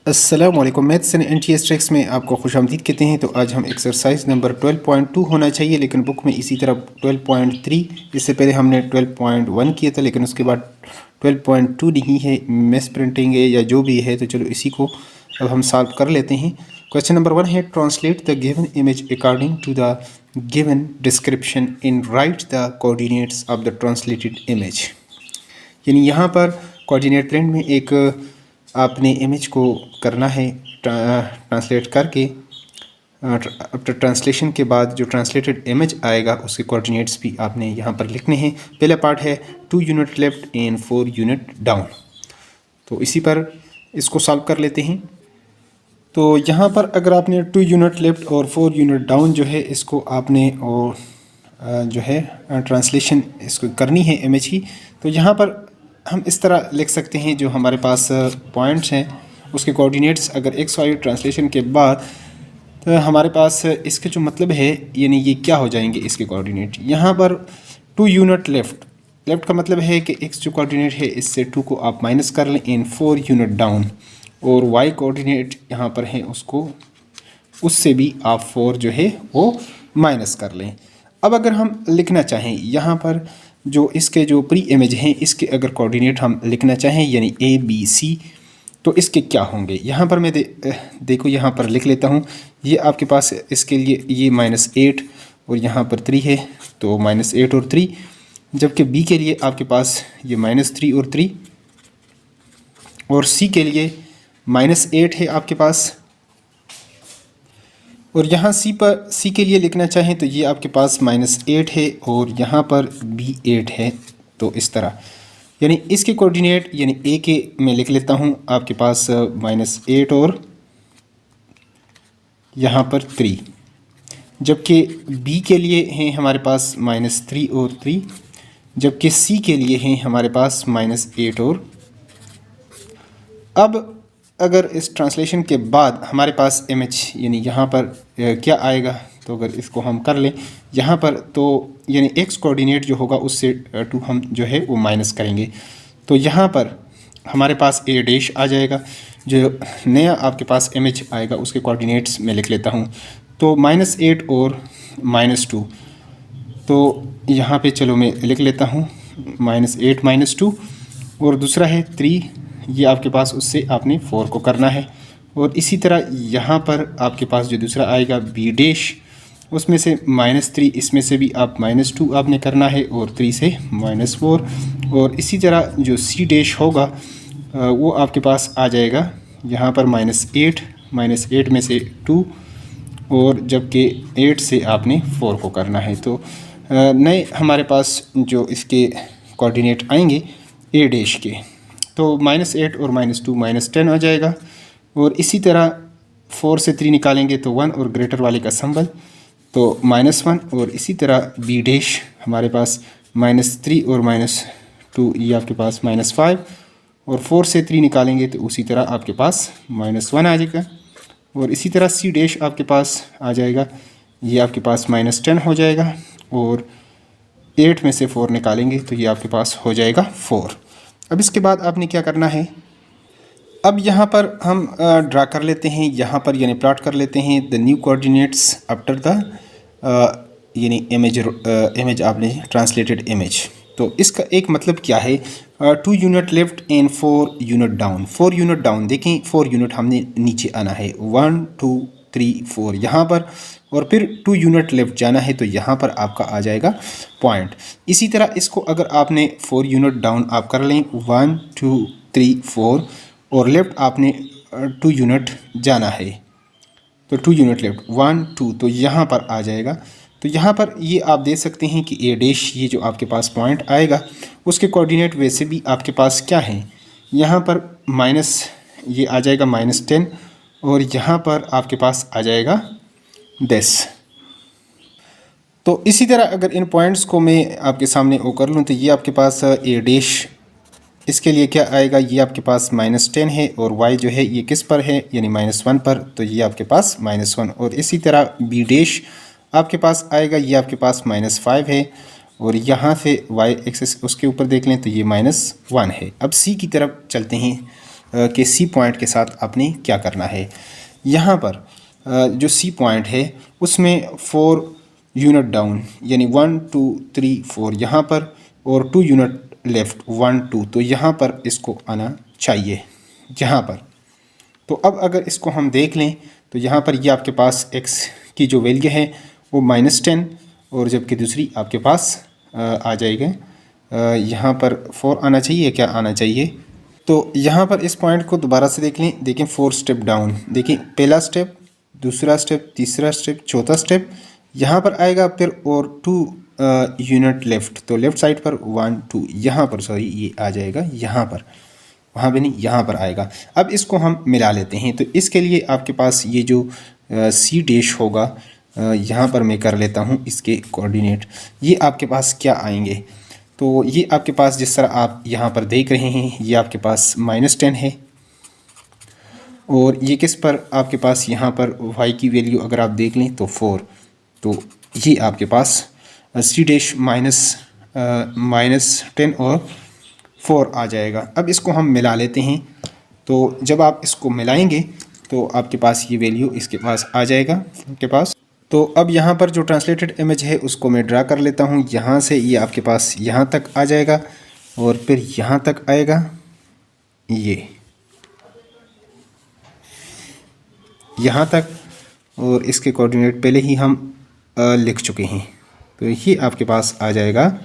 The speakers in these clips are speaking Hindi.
अस्सलामुअलैकुम। मैथ्स एंड एनटीएस ट्रिक्स में आपको खुशामदीद कहते हैं। तो आज हम एक्सरसाइज नंबर 12.2 होना चाहिए, लेकिन बुक में इसी तरह 12.3, इससे पहले हमने 12.1 किया था, लेकिन उसके बाद 12.2 नहीं है, मिस प्रिंटिंग है या जो भी है। तो चलो इसी को अब हम सॉल्व कर लेते हैं। क्वेश्चन नंबर 1 है, translate the given image according to the given description in write the coordinates of the translated image. यानी यहाँ पर कोऑर्डिनेट प्लेन में एक आपने इमेज को करना है ट्रांसलेट करके। आफ्टर ट्रांसलेशन के बाद जो ट्रांसलेटेड इमेज आएगा उसके कोऑर्डिनेट्स भी आपने यहाँ पर लिखने हैं। पहला पार्ट है 2 unit left and 4 unit down. तो इसी पर इसको सॉल्व कर लेते हैं। तो यहाँ पर अगर आपने 2 यूनिट लेफ्ट और 4 यूनिट डाउन जो है इसको आपने और जो है ट्रांसलेशन इसको करनी है इमेज की। तो यहाँ पर हम इस तरह लिख सकते हैं, जो हमारे पास पॉइंट्स हैं उसके कोऑर्डिनेट्स अगर एक्स वाई ट्रांसलेशन के बाद, तो हमारे पास इसके जो मतलब है यानी ये क्या हो जाएंगे इसके कोऑर्डिनेट। यहाँ पर 2 यूनिट लेफ़्ट का मतलब है कि एक्स जो कोऑर्डिनेट है इससे 2 को आप माइनस कर लें इन 4 यूनिट डाउन, और वाई कोऑर्डिनेट यहाँ पर है उसको उससे भी आप 4 जो है वो माइनस कर लें। अब अगर हम लिखना चाहें यहाँ पर जो इसके जो प्री इमेज हैं इसके अगर कोऑर्डिनेट हम लिखना चाहें यानी ए बी सी, तो इसके क्या होंगे। यहाँ पर मैं देखो यहाँ पर लिख लेता हूँ। ये आपके पास इसके लिए ये -8 और यहाँ पर 3 है, तो -8 और 3। जबकि बी के लिए आपके पास ये -3 और 3, और सी के लिए -8 है आपके पास। और यहाँ सी के लिए लिखना चाहें तो ये आपके पास -8 है और यहाँ पर भी 8 है। तो इस तरह यानी इसके कोऑर्डिनेट यानी ए के मैं लिख लेता हूँ आपके पास -8 और यहाँ पर 3, जबकि बी के लिए हैं हमारे पास -3 और 3, जबकि सी के लिए हैं हमारे पास -8 और। अब अगर इस ट्रांसलेशन के बाद हमारे पास इमेज यानी यहाँ पर क्या आएगा, तो अगर इसको हम कर लें यहाँ पर, तो यानी एक्स कोऑर्डिनेट जो होगा उससे 2 हम जो है वो माइनस करेंगे। तो यहाँ पर हमारे पास ए डैश आ जाएगा। जो नया आपके पास इमेज आएगा उसके कोऑर्डिनेट्स में लिख लेता हूँ। तो -8 और -2, तो यहाँ पे चलो मैं लिख लेता हूँ -8 -2, और दूसरा है 3, ये आपके पास उससे आपने 4 को करना है। और इसी तरह यहाँ पर आपके पास जो दूसरा आएगा बी डैश, उसमें से -3, इसमें से भी आप -2 आपने करना है, और 3 से -4। और इसी तरह जो सी डैश होगा वो आपके पास आ जाएगा यहाँ पर -8 में से 2, और जबकि 8 से आपने 4 को करना है। तो नए हमारे पास जो इसके कोऑर्डिनेट आएंगे ए डैश के, तो -8 और -2 -10 आ जाएगा। और इसी तरह 4 से 3 निकालेंगे तो 1 और ग्रेटर वाले का सिंबल, तो -1। और इसी तरह बी डैश हमारे पास -3 और -2, ये आपके पास -5, और 4 से 3 निकालेंगे तो उसी तरह आपके पास -1 आ जाएगा। और इसी तरह सी डैश आपके पास आ जाएगा, ये आपके पास -10 हो जाएगा, और 8 में से 4 निकालेंगे तो ये आपके पास हो जाएगा 4। अब इसके बाद आपने क्या करना है, अब यहाँ पर हम ड्रा कर लेते हैं, यहाँ पर यानी प्लॉट कर लेते हैं the new coordinates after the यानी इमेज आपने ट्रांसलेटेड इमेज। तो इसका एक मतलब क्या है, 2 unit left and 4 unit down. 4 unit down देखें, 4 यूनिट हमने नीचे आना है, 1 2 3 4 यहाँ पर, और फिर 2 यूनिट लेफ्ट जाना है, तो यहाँ पर आपका आ जाएगा पॉइंट। इसी तरह इसको अगर आपने 4 यूनिट डाउन आप कर लें, 1 2 3 4, और लेफ़्ट आपने 2 यूनिट जाना है, तो 2 यूनिट लेफ्ट 1 2, तो यहाँ पर आ जाएगा। तो यहाँ पर ये आप देख सकते हैं कि ए डैश ये जो आपके पास पॉइंट आएगा उसके कोऑर्डिनेट वैसे भी आपके पास क्या हैं, यहाँ पर माइनस ये आ जाएगा -10, और यहाँ पर आपके पास आ जाएगा 10। तो इसी तरह अगर इन पॉइंट्स को मैं आपके सामने वो कर लूँ, तो ये आपके पास ए डैश इसके लिए क्या आएगा, ये आपके पास -10 है, और y जो है ये किस पर है यानी -1 पर, तो ये आपके पास -1। और इसी तरह b डैश आपके पास आएगा, ये आपके पास -5 है, और यहाँ से y एक्सिस उसके ऊपर देख लें तो ये -1 है। अब c की तरफ चलते हैं। के सी पॉइंट के साथ आपने क्या करना है। यहाँ पर जो सी पॉइंट है उसमें 4 यूनिट डाउन यानी 1 2 3 4 यहाँ पर, और 2 यूनिट लेफ़्ट 1 2, तो यहाँ पर इसको आना चाहिए यहाँ पर। तो अब अगर इसको हम देख लें तो यहाँ पर ये आपके पास x की जो वैल्यू है वो -10, और जबकि दूसरी आपके पास आ जाएगा यहाँ पर 4 आना चाहिए, क्या आना चाहिए। तो यहाँ पर इस पॉइंट को दोबारा से देख लें, देखें 4 स्टेप डाउन, देखिए पहला स्टेप, दूसरा स्टेप, तीसरा स्टेप, चौथा स्टेप यहाँ पर आएगा फिर, और 2 यूनिट लेफ़्ट, तो लेफ़्ट साइड पर 1 2 यहाँ पर, सॉरी ये आ जाएगा यहाँ पर, वहाँ भी नहीं यहाँ पर आएगा। अब इसको हम मिला लेते हैं। तो इसके लिए आपके पास ये जो सी डैश होगा, यहाँ पर मैं कर लेता हूँ इसके कोऑर्डिनेट, ये आपके पास क्या आएंगे। तो ये आपके पास जिस तरह आप यहाँ पर देख रहे हैं, ये आपके पास -10 है, और ये किस पर आपके पास यहाँ पर y की वैल्यू अगर आप देख लें तो 4, तो ये आपके पास सी डैश -10 और 4 आ जाएगा। अब इसको हम मिला लेते हैं। तो जब आप इसको मिलाएंगे तो आपके पास ये वैल्यू इसके पास आ जाएगा आपके पास। तो अब यहाँ पर जो ट्रांसलेटेड इमेज है उसको मैं ड्रा कर लेता हूँ। यहाँ से ये आपके पास यहाँ तक आ जाएगा, और फिर यहाँ तक आएगा ये यहाँ तक, और इसके कोऑर्डिनेट पहले ही हम लिख चुके हैं। तो ये आपके पास आ जाएगा,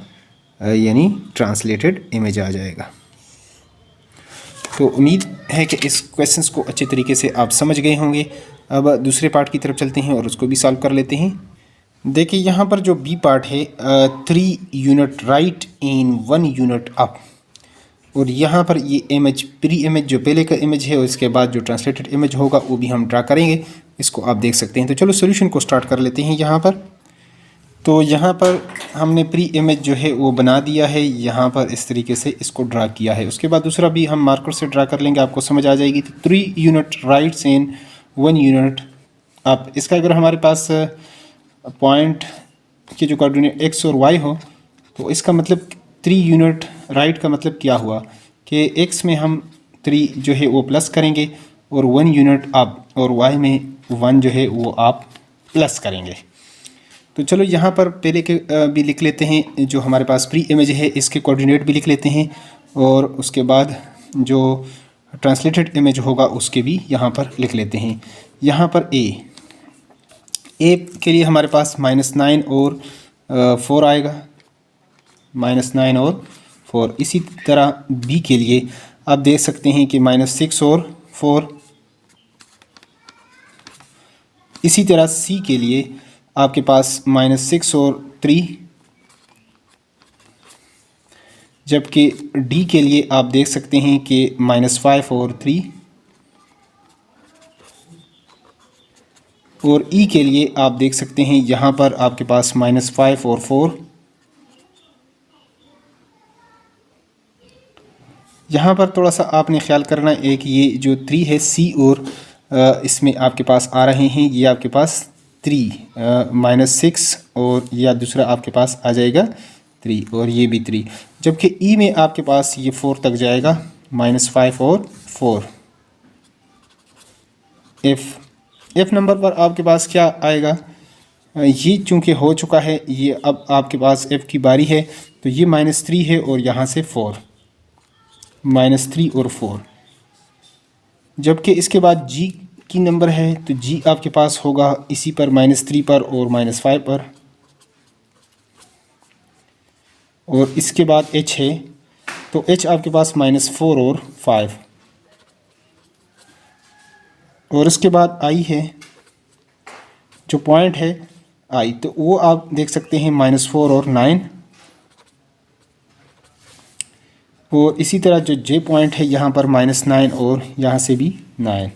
यानी ट्रांसलेटेड इमेज आ जाएगा। तो उम्मीद है कि इस क्वेश्चंस को अच्छे तरीके से आप समझ गए होंगे। अब दूसरे पार्ट की तरफ चलते हैं और उसको भी सॉल्व कर लेते हैं। देखिए यहाँ पर जो बी पार्ट है, 3 यूनिट राइट इन 1 यूनिट अप, और यहाँ पर ये इमेज प्री इमेज जो पहले का इमेज है, और इसके बाद जो ट्रांसलेटेड इमेज होगा वो भी हम ड्रा करेंगे, इसको आप देख सकते हैं। तो चलो सॉल्यूशन को स्टार्ट कर लेते हैं। यहाँ पर तो यहाँ पर हमने प्री इमेज जो है वो बना दिया है, यहाँ पर इस तरीके से इसको ड्रा किया है। उसके बाद दूसरा भी हम मार्कर से ड्रा कर लेंगे, आपको समझ आ जाएगी। तो 3 यूनिट राइट्स इन 1 यूनिट आप इसका अगर हमारे पास पॉइंट के जो कोऑर्डिनेट x और y हो, तो इसका मतलब 3 यूनिट राइट का मतलब क्या हुआ कि x में हम 3 जो है वो प्लस करेंगे, और 1 यूनिट अप, और y में 1 जो है वो आप प्लस करेंगे। तो चलो यहाँ पर पहले के भी लिख लेते हैं, जो हमारे पास प्री इमेज है इसके कोऑर्डिनेट भी लिख लेते हैं, और उसके बाद जो ट्रांसलेटेड इमेज होगा उसके भी यहाँ पर लिख लेते हैं। यहाँ पर ए के लिए हमारे पास -9 और 4 आएगा, -9 और 4। इसी तरह बी के लिए आप देख सकते हैं कि -6 और 4। इसी तरह सी के लिए आपके पास -6 और 3, जबकि डी के लिए आप देख सकते हैं कि -5 और 3, और ई के लिए आप देख सकते हैं यहाँ पर आपके पास -5 और 4। यहाँ पर थोड़ा सा आपने ख्याल करना है कि ये जो 3 है सी और इसमें आपके पास आ रहे हैं, ये आपके पास 3 -6, और या दूसरा आपके पास आ जाएगा 3, और ये भी 3, जबकि ई में आपके पास ये 4 तक जाएगा, -5 और 4। एफ नंबर पर आपके पास क्या आएगा, ये चूँकि हो चुका है, ये अब आपके पास एफ की बारी है, तो ये -3 है और यहाँ से 4, -3 और 4, जबकि इसके बाद जी की नंबर है, तो जी आपके पास होगा इसी पर -3 पर और -5 पर, और इसके बाद एच है, तो एच आपके पास -4 और 5, और इसके बाद आई है, जो पॉइंट है आई, तो वो आप देख सकते हैं -4 और 9, और इसी तरह जो जे पॉइंट है यहाँ पर -9 और यहाँ से भी 9।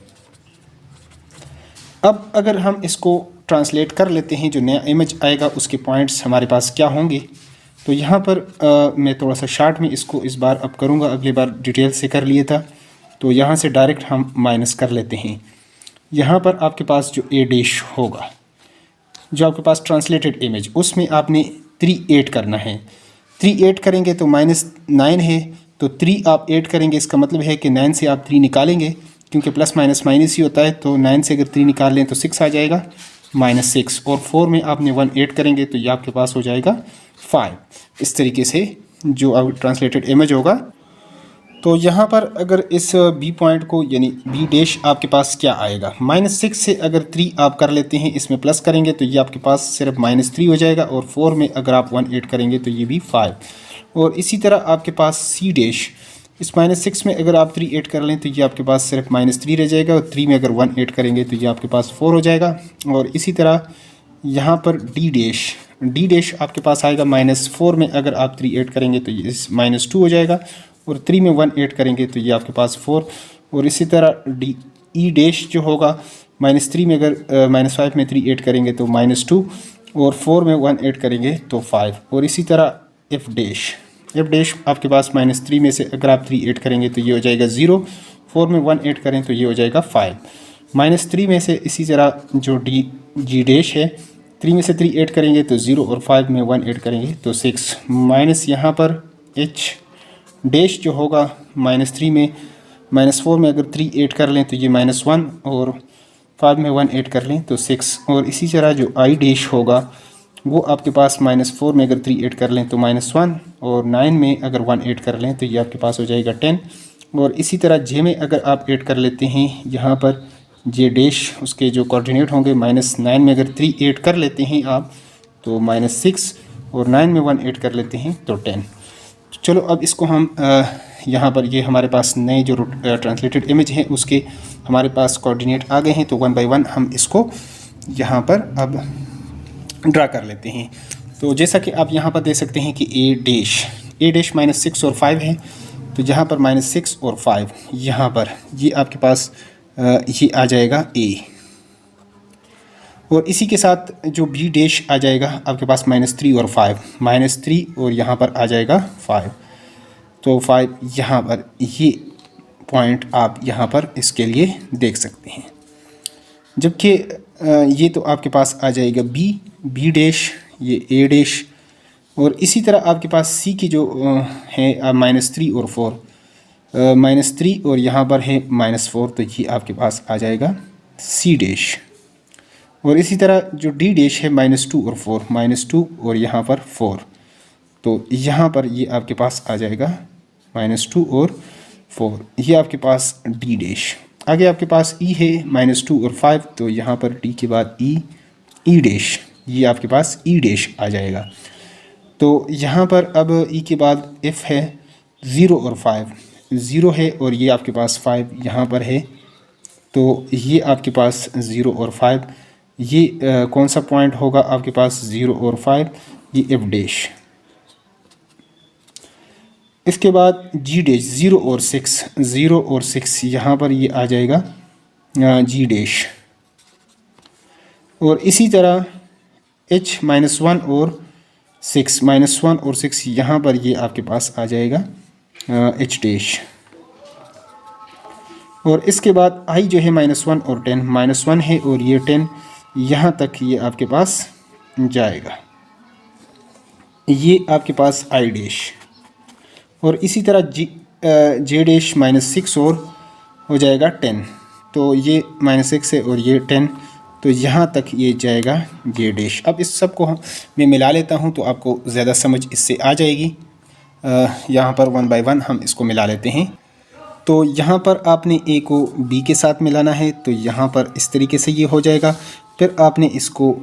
अब अगर हम इसको ट्रांसलेट कर लेते हैं, जो नया इमेज आएगा उसके पॉइंट्स हमारे पास क्या होंगे, तो यहाँ पर मैं थोड़ा सा शार्ट में इसको इस बार अब करूँगा, अगली बार डिटेल से कर लिया था। तो यहाँ से डायरेक्ट हम माइनस कर लेते हैं। यहाँ पर आपके पास जो ए डैश होगा, जो आपके पास ट्रांसलेटेड इमेज, उसमें आपने 3 ऐड करना है। 3 ऐड करेंगे तो -9 है, तो 3 आप ऐड करेंगे, इसका मतलब है कि 9 से आप 3 निकालेंगे, क्योंकि प्लस माइनस माइनस ही होता है। तो 9 से अगर 3 निकाल लें तो 6 आ जाएगा, -6, और 4 में आपने 1 ऐड करेंगे तो ये आपके पास हो जाएगा 5। इस तरीके से जो अब ट्रांसलेटेड इमेज होगा। तो यहाँ पर अगर इस बी पॉइंट को यानी बी डैश आपके पास क्या आएगा, -6 से अगर 3 आप कर लेते हैं, इसमें प्लस करेंगे तो ये आपके पास सिर्फ -3 हो जाएगा, और 4 में अगर आप 1 ऐड करेंगे तो ये भी 5। और इसी तरह आपके पास सी डैश, इस -6 में अगर आप 3 ऐड कर लें तो ये आपके पास सिर्फ -3 रह जाएगा, और 3 में अगर 1 ऐड करेंगे तो ये आपके पास 4 हो जाएगा। और इसी तरह यहाँ पर डी डैश आपके पास आएगा, -4 में अगर आप 3 ऐड करेंगे तो ये -2 हो जाएगा, और 3 में 1 ऐड करेंगे तो ये आपके पास 4। और इसी तरह ई डैश जो होगा, -3 में अगर -5 में 3 ऐड करेंगे तो -2, और 4 में 1 ऐड करेंगे तो 5। और इसी तरह एफ डैश आपके पास -3 में से अगर आप 3 ऐड करेंगे तो ये हो जाएगा 0, 4 में 1 ऐड करें तो ये हो जाएगा 5। -3 में से इसी तरह जो जी डैश है, 3 में से 3 ऐड करेंगे तो 0, और 5 में 1 ऐड करेंगे तो 6। माइनस यहाँ पर एच डैश जो होगा, -3 में -4 में अगर 3 ऐड कर लें तो ये -1, और 5 में 1 ऐड कर लें तो 6। और इसी तरह जो आई डैश होगा वो आपके पास -4 में अगर 3 ऐड कर लें तो -1, और 9 में अगर 1 ऐड कर लें तो ये आपके पास हो जाएगा 10। और इसी तरह जे में अगर आप ऐड कर लेते हैं यहाँ पर जे डैश, उसके जो कोऑर्डिनेट होंगे, -9 में अगर 3 ऐड कर लेते हैं आप तो -6, और 9 में 1 ऐड कर लेते हैं तो 10। चलो अब इसको हम यहाँ पर ये हमारे पास नए जो ट्रांसलेटेड इमेज हैं उसके हमारे पास कोऑर्डिनेट आ गए हैं, तो 1 बाय 1 हम इसको यहाँ पर अब ड्रा कर लेते हैं। तो जैसा कि आप यहाँ पर देख सकते हैं कि ए डैश -6 और 5 है, तो यहाँ पर -6 और 5 यहाँ पर ये आपके पास ये आ जाएगा ए, और इसी के साथ जो बी डैश आ जाएगा आपके पास -3 और 5, -3 और यहाँ पर आ जाएगा 5। तो 5 यहाँ पर ये पॉइंट आप यहाँ पर इसके लिए देख सकते हैं। जबकि ये तो आपके पास आ जाएगा बी डैश, ये ए डैश, और इसी तरह आपके पास सी की जो है -3 और 4, -3 और यहाँ पर है -4, तो ये आपके पास आ जाएगा सी डैश। और इसी तरह जो डी डैश है -2 और 4, -2 और यहाँ पर 4, तो यहाँ पर ये आपके पास आ जाएगा -2 और 4, ये आपके पास डी डैश। आगे आपके पास ई है -2 और 5, तो यहाँ पर डी के बाद ई डैश, ये आपके पास ई डैश आ जाएगा। तो यहाँ पर अब ई के बाद एफ है 0 और 5, 0 है और ये आपके पास 5 यहाँ पर है, तो ये आपके पास 0 और 5, ये कौन सा पॉइंट होगा आपके पास 0 और 5, ये एफ डैश। इसके बाद जी डैश 0 और 6, 0 और 6 यहाँ पर ये आ जाएगा जी डैश। और इसी तरह h -1 और 6, -1 और 6 यहाँ पर ये आपके पास आ जाएगा h डैश। और इसके बाद i जो है -1 और 10, -1 है और ये 10 यहाँ तक ये आपके पास जाएगा, ये आपके पास i डैश। और इसी तरह जे डैश -6 और हो जाएगा 10, तो ये -6 है और ये 10, तो यहाँ तक ये जाएगा जे डैश। अब इस सब को मैं मिला लेता हूँ तो आपको ज़्यादा समझ इससे आ जाएगी। यहाँ पर 1 बाय 1 हम इसको मिला लेते हैं। तो यहाँ पर आपने ए को बी के साथ मिलाना है, तो यहाँ पर इस तरीके से ये हो जाएगा। फिर आपने इसको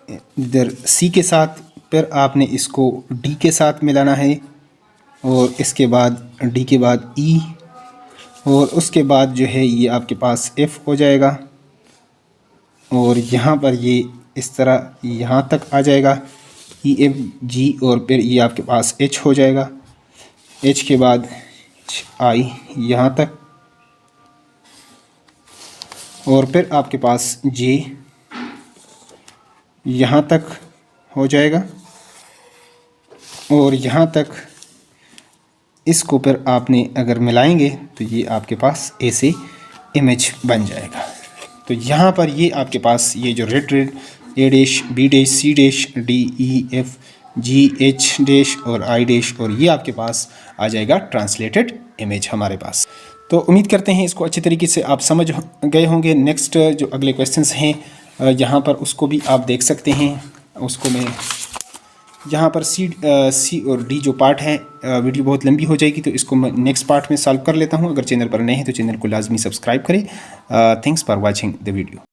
इधर सी के साथ, फिर आपने इसको डी के साथ मिलाना है, और इसके बाद डी के बाद ई, और उसके बाद जो है ये आपके पास एफ हो जाएगा। और यहाँ पर ये इस तरह यहाँ तक आ जाएगा ई एफ जी, और फिर ये आपके पास एच हो जाएगा, एच के बाद आई यहाँ तक, और फिर आपके पास जे यहाँ तक हो जाएगा, और यहाँ तक इसको फिर आपने अगर मिलाएंगे तो ये आपके पास ऐसे इमेज बन जाएगा। तो यहाँ पर ये आपके पास ये जो red A dash, B dash, C dash, D, E, F, GH dash और I डैश, और ये आपके पास आ जाएगा ट्रांसलेटेड इमेज हमारे पास। तो उम्मीद करते हैं इसको अच्छी तरीके से आप समझ गए होंगे। नेक्स्ट जो अगले क्वेश्चंस हैं यहाँ पर उसको भी आप देख सकते हैं। उसको मैं यहाँ पर C और D जो पार्ट है, वीडियो बहुत लंबी हो जाएगी तो इसको मैं नेक्स्ट पार्ट में सॉल्व कर लेता हूँ। अगर चैनल पर नए हैं तो चैनल को लाजमी सब्सक्राइब करें। Thanks for watching the video.